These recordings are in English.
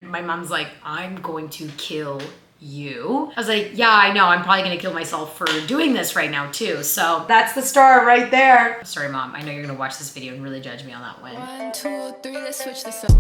My mom's like, I'm going to kill you. I was like, yeah, I know. I'm probably going to kill myself for doing this right now too. So that's the star right there. Sorry, Mom. I know you're going to watch this video and really judge me on that one. 1, 2, 3, let's switch this up.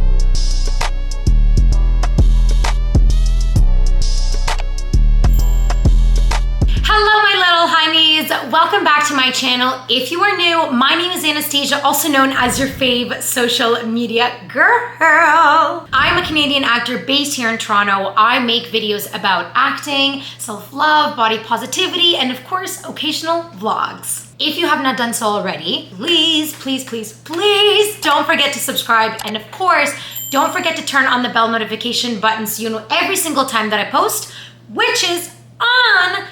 Hello, my little honeys. Welcome back to my channel. If you are new, my name is Anastasia, also known as your fave social media girl. I'm a Canadian actor based here in Toronto. I make videos about acting, self-love, body positivity, and of course, occasional vlogs. If you have not done so already, please don't forget to subscribe. And of course, don't forget to turn on the bell notification button so you know every single time that I post, which is on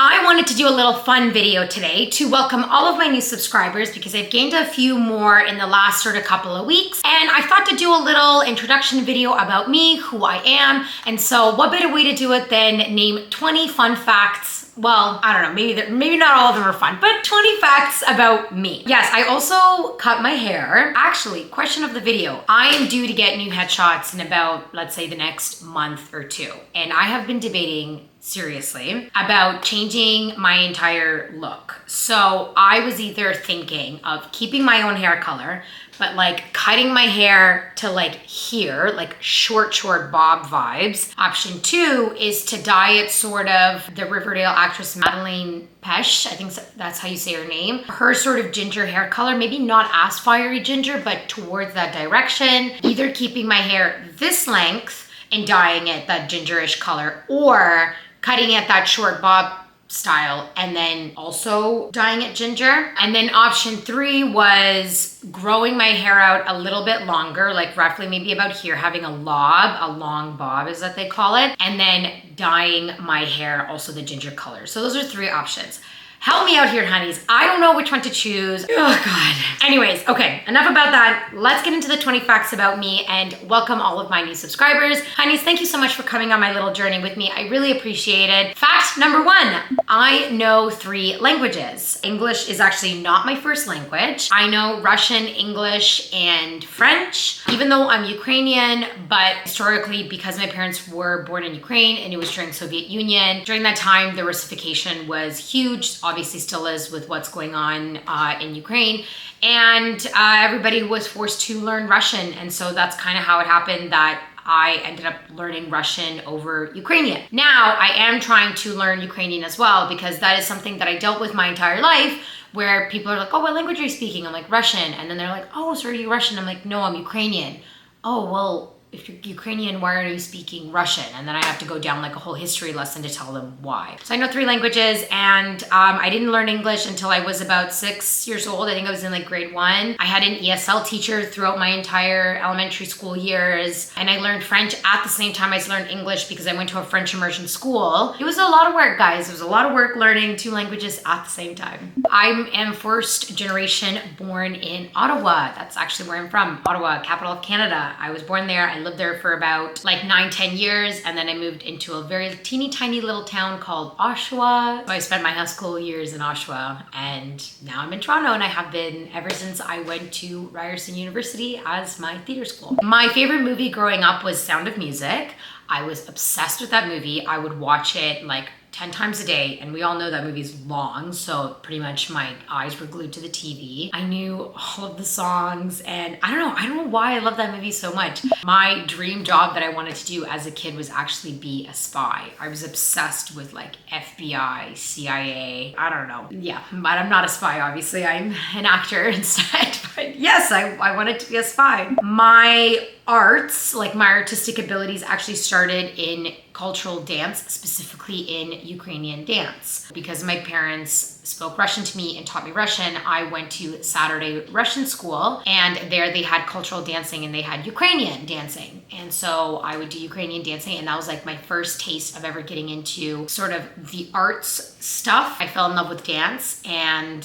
I wanted to do a little fun video today to welcome all of my new subscribers because I've gained a few more in the last sort of couple of weeks. And I thought to do a little introduction video about me, who I am. And so what better way to do it than name 20 fun facts. Well, I don't know, maybe not all of them are fun, but 20 facts about me. Yes, I also cut my hair. Actually, question of the video. I am due to get new headshots in about, let's say, the next month or two. And I have been debating seriously about changing my entire look. So I was either thinking of keeping my own hair color, but like cutting my hair to like here, like short bob vibes. Option 2 is to dye it sort of the Riverdale actress Madeleine Pesch, I think that's how you say her name. Her sort of ginger hair color, maybe not as fiery ginger, but towards that direction. Either keeping my hair this length and dyeing it that gingerish color, or cutting it that short bob style and then also dyeing it ginger. And then option 3 was growing my hair out a little bit longer, like roughly maybe about here, having a long bob is what they call it, and then dyeing my hair also the ginger color. So those are 3 options. Help me out here, honeys. I don't know which one to choose. Oh God. Anyways, okay, enough about that. Let's get into the 20 facts about me and welcome all of my new subscribers. Honeys, thank you so much for coming on my little journey with me. I really appreciate it. Fact number 1, I know 3 languages. English is actually not my first language. I know Russian, English, and French, even though I'm Ukrainian, but historically, because my parents were born in Ukraine and it was during Soviet Union, during that time, the Russification was huge. Obviously still is with what's going on in Ukraine. And everybody was forced to learn Russian. And so that's kind of how it happened that I ended up learning Russian over Ukrainian. Now I am trying to learn Ukrainian as well because that is something that I dealt with my entire life, where people are like, oh, what language are you speaking? I'm like, Russian. And then they're like, oh, so are you Russian? I'm like, no, I'm Ukrainian. Oh, well, if you're Ukrainian, why are you speaking Russian? And then I have to go down like a whole history lesson to tell them why. So I know 3 languages, and I didn't learn English until I was about 6 years old. I think I was in like grade 1. I had an ESL teacher throughout my entire elementary school years, and I learned French at the same time I learned English because I went to a French immersion school. It was a lot of work, guys. It was a lot of work learning 2 languages at the same time. I am first generation born in Ottawa. That's actually where I'm from. Ottawa, capital of Canada. I was born there. I lived there for about like 9-10 years, and then I moved into a very teeny tiny little town called Oshawa. So I spent my high school years in Oshawa, and now I'm in Toronto, and I have been ever since I went to Ryerson University as my theater school. My favorite movie growing up was Sound of Music. I was obsessed with that movie. I would watch it like 10 times a day, and we all know that movie's long, so pretty much my eyes were glued to the TV. I knew all of the songs, and I don't know why I love that movie so much. My dream job that I wanted to do as a kid was actually be a spy. I was obsessed with like FBI, CIA, I don't know. Yeah, but I'm not a spy, obviously. I'm an actor instead, but yes, I wanted to be a spy. My arts, like my artistic abilities, actually started in cultural dance, specifically in Ukrainian dance. Because my parents spoke Russian to me and taught me Russian, I went to Saturday Russian school, and there they had cultural dancing and they had Ukrainian dancing. And so I would do Ukrainian dancing, and that was like my first taste of ever getting into sort of the arts stuff. I fell in love with dance and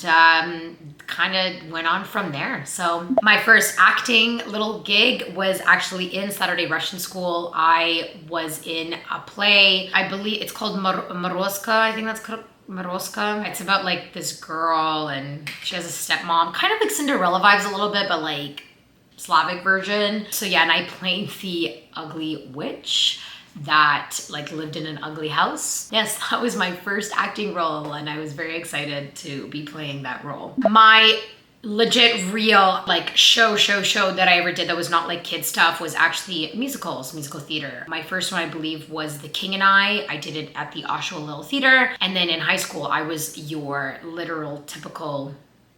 kind of went on from there. So my first acting little gig was actually in Saturday Russian school. I was in a play, I believe it's called Morozka, I think that's called Moroska. It's about like this girl and she has a stepmom, kind of like Cinderella vibes a little bit, but like Slavic version. So yeah, and I played the ugly witch that like lived in an ugly house. Yes, that was my first acting role and I was very excited to be playing that role. My legit real like show that I ever did that was not like kid stuff was actually musicals, musical theater. My first one I believe was The King and I did it at the Oshawa Little Theater, and then in high school I was your literal typical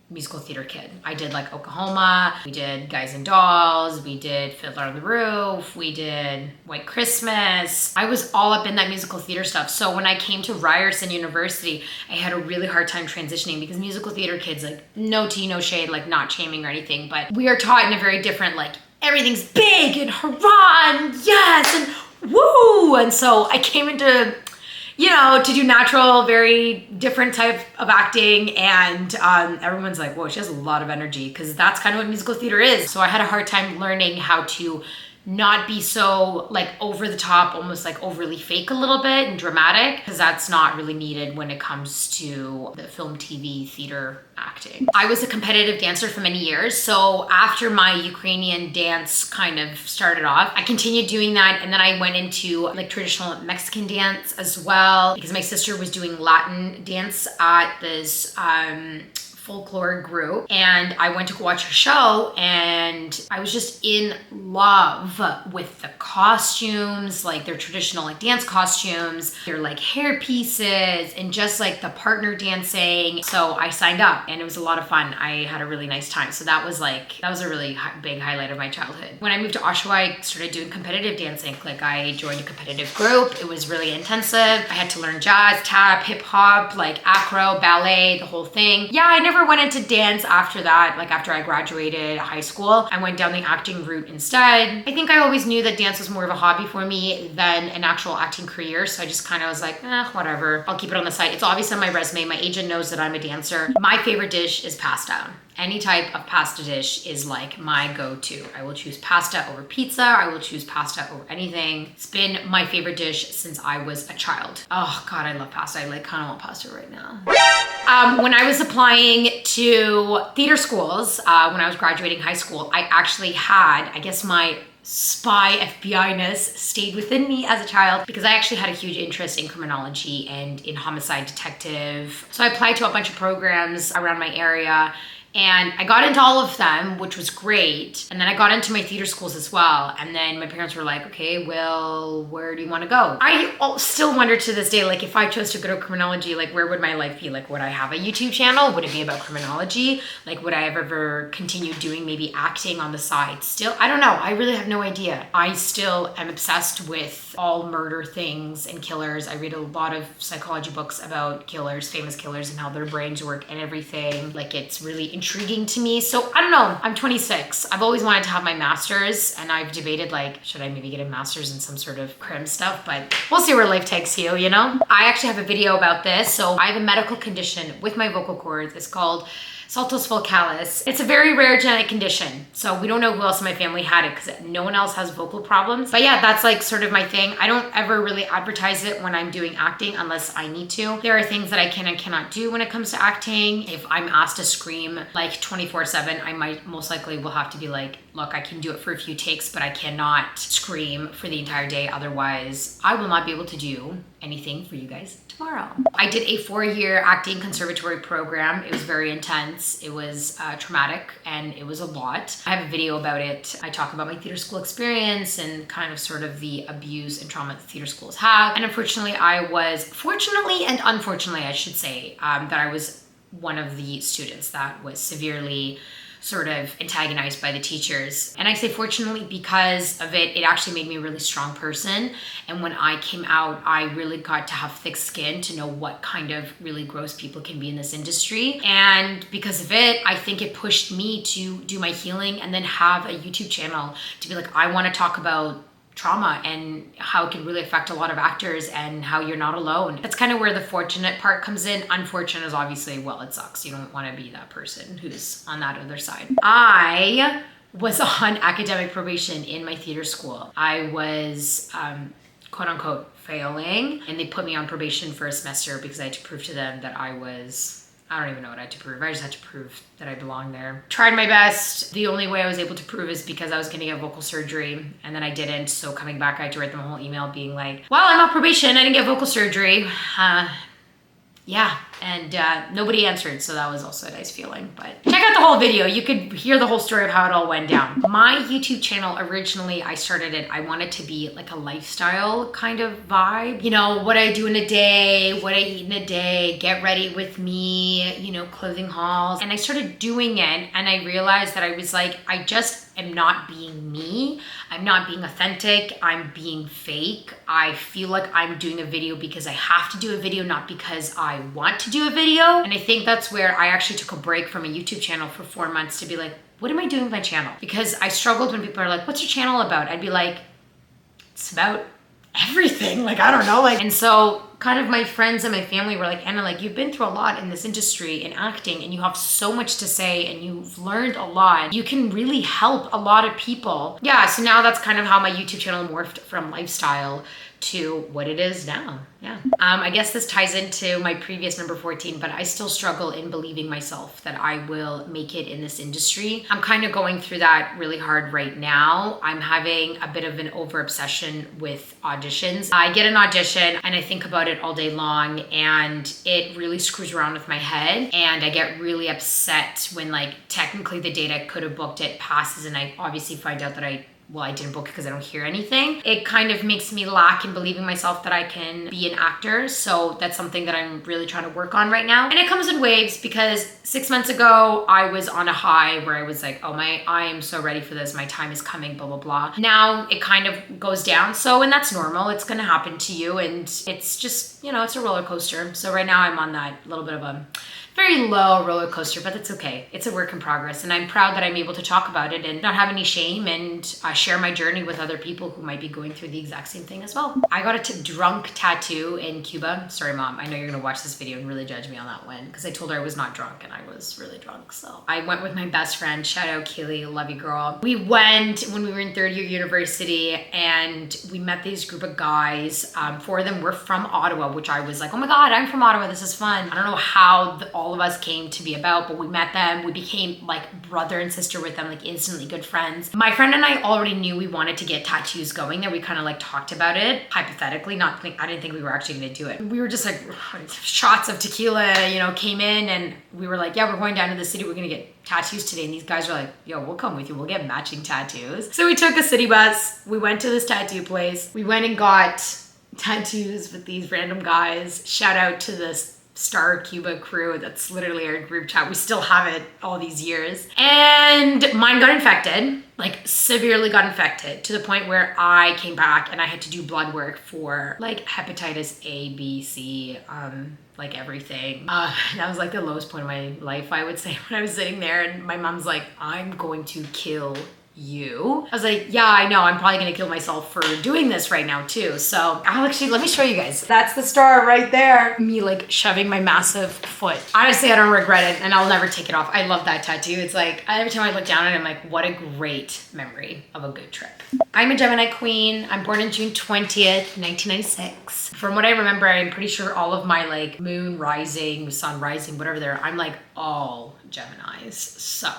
musical theater kid. I did like Oklahoma, we did Guys and Dolls, we did Fiddler on the Roof, we did White Christmas. I was all up in that musical theater stuff. So when I came to Ryerson University, I had a really hard time transitioning because musical theater kids, like no tea, no shade, like not shaming or anything, but we are taught in a very different, like everything's big and hurrah and yes and woo. And so I came into, you know, to do natural, very different type of acting. And everyone's like, whoa, she has a lot of energy, because that's kind of what musical theater is. So I had a hard time learning how to not be so like over the top, almost like overly fake a little bit and dramatic, because that's not really needed when it comes to the film, TV, theater acting. I was a competitive dancer for many years. So after my Ukrainian dance kind of started off, I continued doing that. And then I went into like traditional Mexican dance as well, because my sister was doing Latin dance at this folklore group, and I went to watch her show and I was just in love with the costumes, like their traditional like dance costumes, their like hair pieces, and just like the partner dancing. So I signed up and it was a lot of fun. I had a really nice time. So that was a really big highlight of my childhood. When I moved to Oshawa, I started doing competitive dancing. Like I joined a competitive group. It was really intensive. I had to learn jazz, tap, hip hop, like acro, ballet, the whole thing. Yeah, I never went into dance after that. Like after I graduated high school, I went down the acting route instead. I think I always knew that dance was more of a hobby for me than an actual acting career. So I just kind of was like, whatever. I'll keep it on the side. It's obvious on my resume. My agent knows that I'm a dancer. My favorite dish is pasta. Any type of pasta dish is like my go-to. I will choose pasta over pizza. I will choose pasta over anything. It's been my favorite dish since I was a child. Oh God, I love pasta. I like kind of want pasta right now. When I was applying to theater schools, when I was graduating high school, I actually had, I guess my spy FBI-ness stayed within me as a child, because I actually had a huge interest in criminology and in homicide detective. So I applied to a bunch of programs around my area, and I got into all of them, which was great. And then I got into my theater schools as well. And then my parents were like, okay, well, where do you want to go? I still wonder to this day, like if I chose to go to criminology, like where would my life be? Like would I have a YouTube channel? Would it be about criminology? Like would I have ever continue doing maybe acting on the side? Still, I don't know. I really have no idea. I still am obsessed with all murder things and killers. I read a lot of psychology books about killers, famous killers, and how their brains work and everything. Like it's really intriguing to me. So I don't know, I'm 26. I've always wanted to have my master's, and I've debated like, should I maybe get a master's in some sort of crim stuff, but we'll see where life takes you, you know? I actually have a video about this. So I have a medical condition with my vocal cords. It's called saltus vocalis. It's a very rare genetic condition. So we don't know who else in my family had it, because no one else has vocal problems. But yeah, that's like sort of my thing. I don't ever really advertise it when I'm doing acting unless I need to. There are things that I can and cannot do when it comes to acting. If I'm asked to scream like 24/7, I might most likely will have to be like, look, I can do it for a few takes, but I cannot scream for the entire day. Otherwise, I will not be able to do anything for you guys tomorrow. I did a 4-year acting conservatory program. It was very intense. It was traumatic, and it was a lot. I have a video about it. I talk about my theater school experience and kind of sort of the abuse and trauma that theater schools have. And unfortunately, fortunately and unfortunately, I should say, that I was one of the students that was severely sort of antagonized by the teachers. And I say fortunately because of it, it actually made me a really strong person. And when I came out, I really got to have thick skin to know what kind of really gross people can be in this industry. And because of it, I think it pushed me to do my healing and then have a YouTube channel to be like, I want to talk about trauma and how it can really affect a lot of actors and how you're not alone. That's kind of where the fortunate part comes in. Unfortunate is obviously, well, it sucks. You don't want to be that person who's on that other side. I was on academic probation in my theater school. I was quote unquote failing, and they put me on probation for a semester because I had to prove to them that I was I don't even know what I had to prove. I just had to prove that I belonged there. Tried my best. The only way I was able to prove is because I was going to get vocal surgery and then I didn't. So coming back, I had to write them a whole email being like, well, I'm on probation. I didn't get vocal surgery. Yeah, and nobody answered, so that was also a nice feeling. But check out the whole video. You could hear the whole story of how it all went down. My YouTube channel, originally, I started it, I wanted to be like a lifestyle kind of vibe. You know, what I do in a day, what I eat in a day, get ready with me, you know, clothing hauls. And I started doing it, and I realized that I was like, I just am not being me. I'm not being authentic. I'm being fake. I feel like I'm doing a video because I have to do a video, not because I want to do a video. And I think that's where I actually took a break from a YouTube channel for 4 months to be like, what am I doing with my channel? Because I struggled when people are like, what's your channel about? I'd be like, it's about everything. Like, I don't know. Like, and so kind of my friends and my family were like, Anna, like, you've been through a lot in this industry in acting and you have so much to say and you've learned a lot. You can really help a lot of people. Yeah, so now that's kind of how my YouTube channel morphed from lifestyle to what it is now. Yeah. I guess this ties into my previous number 14, but I still struggle in believing myself that I will make it in this industry. I'm kind of going through that really hard right now. I'm having a bit of an over obsession with auditions. I get an audition and I think about it all day long and it really screws around with my head. And I get really upset when like technically the date I could have booked it passes and I obviously find out that I didn't book it because I don't hear anything. It kind of makes me lack in believing myself that I can be an actor. So that's something that I'm really trying to work on right now. And it comes in waves because 6 months ago, I was on a high where I was like, oh I am so ready for this. My time is coming, blah, blah, blah. Now it kind of goes down. So, and that's normal. It's going to happen to you. And it's just, you know, it's a roller coaster. So right now I'm on that little bit of a very low roller coaster, but that's okay. It's a work in progress. And I'm proud that I'm able to talk about it and not have any shame and share my journey with other people who might be going through the exact same thing as well. I got a drunk tattoo in Cuba. Sorry, Mom. I know you're gonna watch this video and really judge me on that one because I told her I was not drunk and I was really drunk. So I went with my best friend. Shout out Keely, love you girl. We went when we were in third year university and we met these group of guys. 4 of them were from Ottawa, which I was like, oh my God, I'm from Ottawa. This is fun. I don't know how all of us came to be about, but we met them. We became like brother and sister with them, like instantly good friends. My friend and I already knew we wanted to get tattoos going there. We kind of like talked about it hypothetically, I didn't think we were actually gonna do it. We were just like shots of tequila, you know, came in and we were like, yeah, we're going down to the city. We're gonna get tattoos today. And these guys were like, yo, we'll come with you. We'll get matching tattoos. So we took a city bus. We went to this tattoo place. We went and got tattoos with these random guys. Shout out to this Star Cuba crew. That's literally our group chat. We still have it all these years. And mine got infected, like severely got infected to the point where I came back and I had to do blood work for like hepatitis A, B, C, like everything. That was like the lowest point of my life, I would say, when I was sitting there and my mom's like, I'm going to kill you. I was like, yeah, I know. I'm probably gonna kill myself for doing this right now too. So actually, let me show you guys. That's the star right there. Me like shoving my massive foot. Honestly, I don't regret it and I'll never take it off. I love that tattoo. It's like, every time I look down at it, I'm like, what a great memory of a good trip. I'm a Gemini queen. I'm born on June 20th, 1996. From what I remember, I'm pretty sure all of my like moon rising, sun rising, whatever they're, I'm like all Geminis. So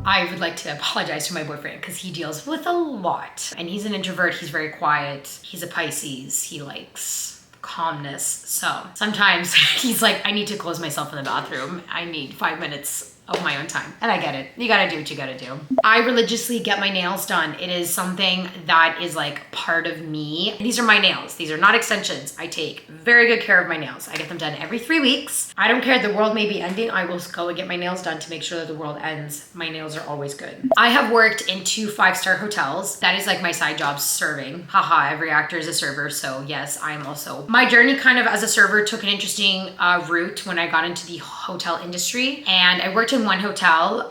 I would like to apologize to my boyfriend because he deals with a lot. And he's an introvert, he's very quiet. He's a Pisces, he likes calmness. So sometimes he's like, I need to close myself in the bathroom. I need 5 minutes of my own time. And I get it. You gotta do what you gotta do. I religiously get my nails done. It is something that is like part of me. These are my nails. These are not extensions. I take very good care of my nails. I get them done every 3 weeks. I don't care, the world may be ending. I will go and get my nails done to make sure that the world ends. My nails are always good. I have worked in 2 5-star hotels. That is like my side job, serving. Haha, every actor is a server. So yes, I am also. My journey kind of as a server took an interesting route when I got into the hotel industry. And I worked in one hotel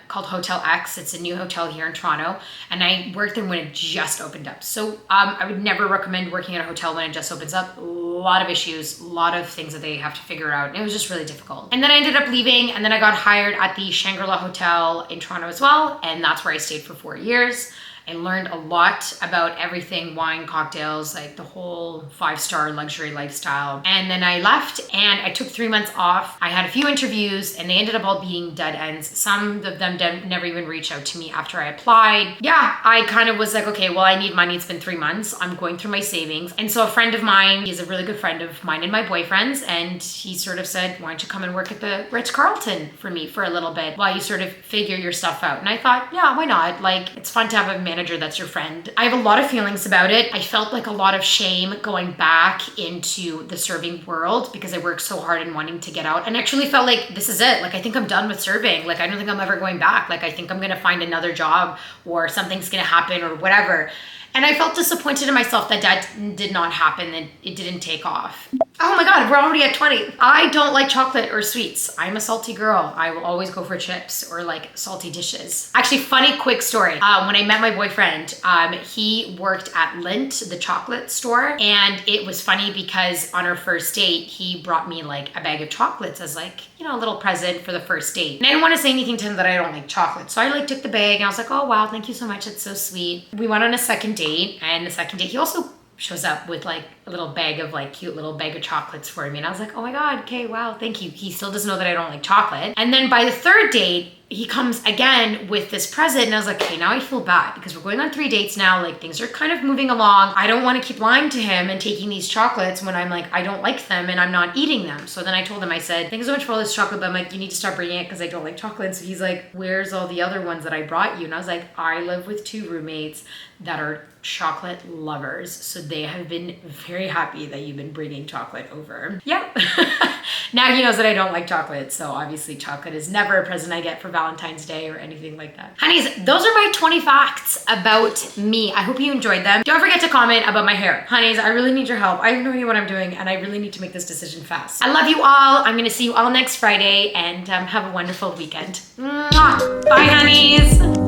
called Hotel X. It's a new hotel here in Toronto. And I worked there when it just opened up. So I would never recommend working at a hotel when it just opens up. A lot of issues, a lot of things that they have to figure out. And it was just really difficult. And then I ended up leaving and then I got hired at the Shangri-La Hotel in Toronto as well. And that's where I stayed for 4 years. I learned a lot about everything wine, cocktails, like the whole 5-star luxury lifestyle. And then I left and I took 3 months off. I had a few interviews and they ended up all being dead ends. Some of them never even reached out to me after I applied. Yeah, I kind of was like, okay, well, I need money. It's been 3 months. I'm going through my savings. And so a friend of mine, he's a really good friend of mine and my boyfriend's, and he sort of said, why don't you come and work at the Ritz-Carlton for me for a little bit while you sort of figure your stuff out. And I thought, yeah, why not? Like, it's fun to have a manager that's your friend. I have a lot of feelings about it. I felt like a lot of shame going back into the serving world because I worked so hard and wanting to get out, and actually felt like this is it. Like, I think I'm done with serving. Like, I don't think I'm ever going back. Like, I think I'm gonna find another job or something's gonna happen or whatever. And I felt disappointed in myself that did not happen and it didn't take off. Oh my God, we're already at 20. I don't like chocolate or sweets. I'm a salty girl. I will always go for chips or like salty dishes. Actually, funny quick story. When I met my boyfriend, he worked at Lindt, the chocolate store. And it was funny because on our first date, he brought me like a bag of chocolates as like, you know, a little present for the first date. And I didn't want to say anything to him that I don't like chocolate. So I like took the bag and I was like, oh wow, thank you so much. It's so sweet. We went on a second date, and the second date, he also shows up with like a little bag of like cute little bag of chocolates for me. And I was like, oh my God, okay, wow, thank you. He still doesn't know that I don't like chocolate. And then by the third date, he comes again with this present, and I was like, okay, now I feel bad because we're going on 3 dates now. Like, things are kind of moving along. I don't want to keep lying to him and taking these chocolates when I'm like, I don't like them and I'm not eating them. So then I told him, I said, thanks so much for all this chocolate, but I'm like, you need to stop bringing it because I don't like chocolate. So he's like, where's all the other ones that I brought you? And I was like, I live with 2 roommates that are chocolate lovers. So they have been very happy that you've been bringing chocolate over. Yep. Now he knows that I don't like chocolate. So obviously chocolate is never a present I get for Valentine's Day or anything like that. Honeys, those are my 20 facts about me. I hope you enjoyed them. Don't forget to comment about my hair. Honeys, I really need your help. I have no idea what I'm doing and I really need to make this decision fast. I love you all. I'm gonna see you all next Friday, and have a wonderful weekend. Mwah. Bye, honeys.